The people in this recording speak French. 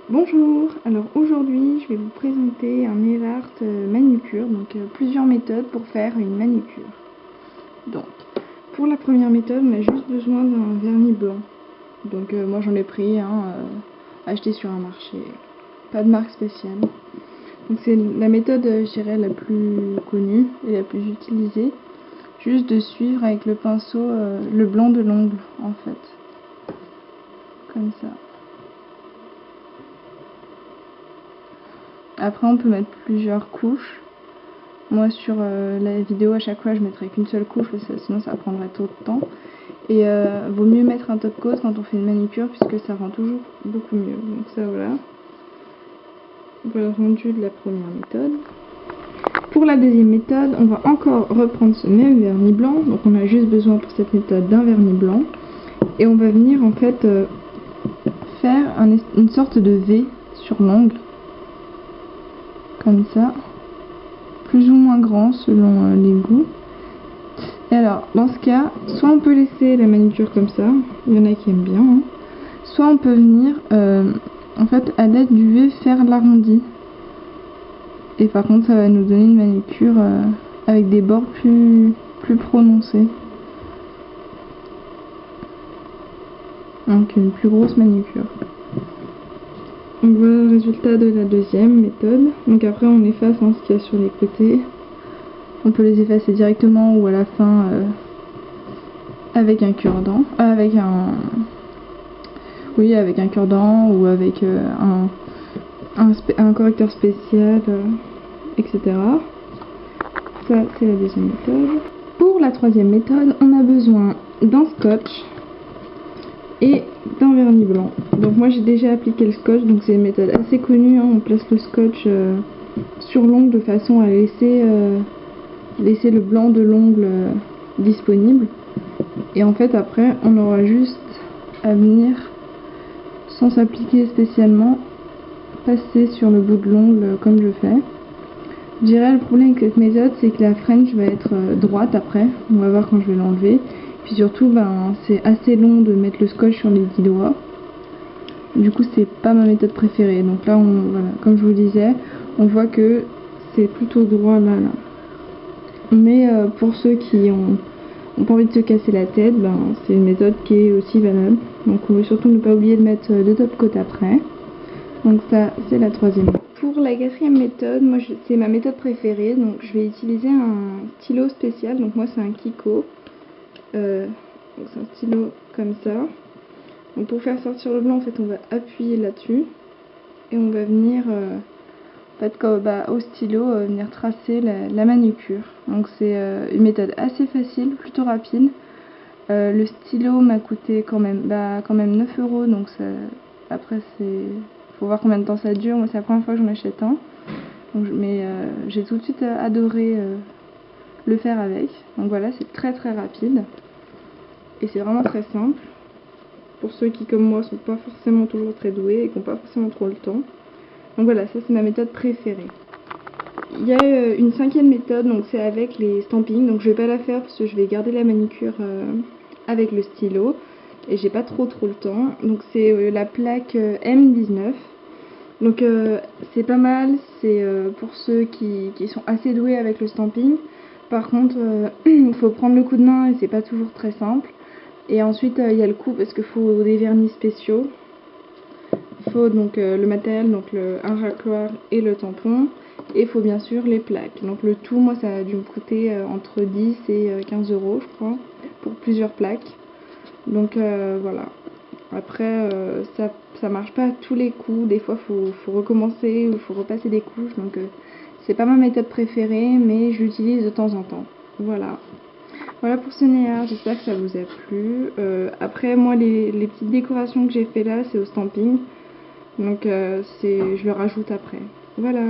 Bonjour, alors aujourd'hui je vais vous présenter un nail art manucure, donc plusieurs méthodes pour faire une manucure. Donc pour la première méthode on a juste besoin d'un vernis blanc. Donc moi j'en ai pris un acheté sur un marché, pas de marque spéciale. Donc c'est la méthode je dirais la plus connue et la plus utilisée, juste de suivre avec le pinceau le blanc de l'ongle en fait, comme ça. Après on peut mettre plusieurs couches. Moi sur la vidéo à chaque fois je mettrai qu'une seule couche parce que sinon ça prendrait trop de temps. Et vaut mieux mettre un top coat quand on fait une manucure puisque ça rend toujours beaucoup mieux. Donc ça voilà. Voilà le rendu de la première méthode. Pour la deuxième méthode, on va encore reprendre ce même vernis blanc. Donc on a juste besoin pour cette méthode d'un vernis blanc. Et on va venir en fait faire une sorte de V sur l'ongle. Comme ça. Plus ou moins grand selon les goûts. Et alors, dans ce cas, soit on peut laisser la manucure comme ça, il y en a qui aiment bien, hein. Soit on peut venir, en fait, à l'aide du V, faire l'arrondi. Et par contre, ça va nous donner une manucure avec des bords plus prononcés. Donc une plus grosse manucure. Donc voilà le résultat de la deuxième méthode. Donc après on efface ce qu'il y a sur les côtés. On peut les effacer directement ou à la fin avec un cure-dent. Avec un cure-dent ou avec un correcteur spécial, etc. Ça c'est la deuxième méthode. Pour la troisième méthode, on a besoin d'un scotch et d'un vernis blanc. Donc moi j'ai déjà appliqué le scotch, donc c'est une méthode assez connue, hein. On place le scotch sur l'ongle de façon à laisser le blanc de l'ongle disponible. Et en fait après on aura juste à venir, sans s'appliquer spécialement, passer sur le bout de l'ongle comme je fais. Je dirais le problème avec cette méthode c'est que la French va être droite après, on va voir quand je vais l'enlever. Puis surtout, c'est assez long de mettre le scotch sur les 10 doigts. Du coup, c'est pas ma méthode préférée. Donc là, voilà, comme je vous le disais, on voit que c'est plutôt droit là. Mais pour ceux qui ont pas envie de se casser la tête, c'est une méthode qui est aussi valable. Donc on veut surtout ne pas oublier de mettre le top coat après. Donc ça, c'est la troisième. Pour la quatrième méthode, moi c'est ma méthode préférée. Donc je vais utiliser un stylo spécial. Donc moi c'est un Kiko. C'est un stylo comme ça. Donc pour faire sortir le blanc, en fait, on va appuyer là-dessus et on va venir, en fait, au stylo, venir tracer la manucure. Donc c'est une méthode assez facile, plutôt rapide. Le stylo m'a coûté quand même 9 €. Donc ça, après faut voir combien de temps ça dure. Moi c'est la première fois que j'en achète un. Donc, mais j'ai tout de suite adoré le faire avec. Donc voilà, c'est très rapide. Et c'est vraiment très simple pour ceux qui comme moi sont pas forcément toujours très doués et qui n'ont pas forcément trop le temps. Donc voilà, ça c'est ma méthode préférée. Il y a une cinquième méthode, donc c'est avec les stampings. Donc je vais pas la faire parce que je vais garder la manucure avec le stylo et j'ai pas trop le temps. Donc c'est la plaque M19. Donc c'est pas mal, c'est pour ceux qui sont assez doués avec le stamping. Par contre, il faut prendre le coup de main et c'est pas toujours très simple. Et ensuite il y a le coup parce qu'il faut des vernis spéciaux. Il faut donc le matériel, donc un racloir et le tampon. Et il faut bien sûr les plaques. Donc le tout, moi ça a dû me coûter entre 10 et 15 € je crois, pour plusieurs plaques. Donc voilà. Après ça marche pas à tous les coups. Des fois faut recommencer ou faut repasser des couches. Donc c'est pas ma méthode préférée, mais je l'utilise de temps en temps. Voilà. Voilà pour ce nail art, j'espère que ça vous a plu. Après moi les petites décorations que j'ai fait là, c'est au stamping. Donc je le rajoute après. Voilà.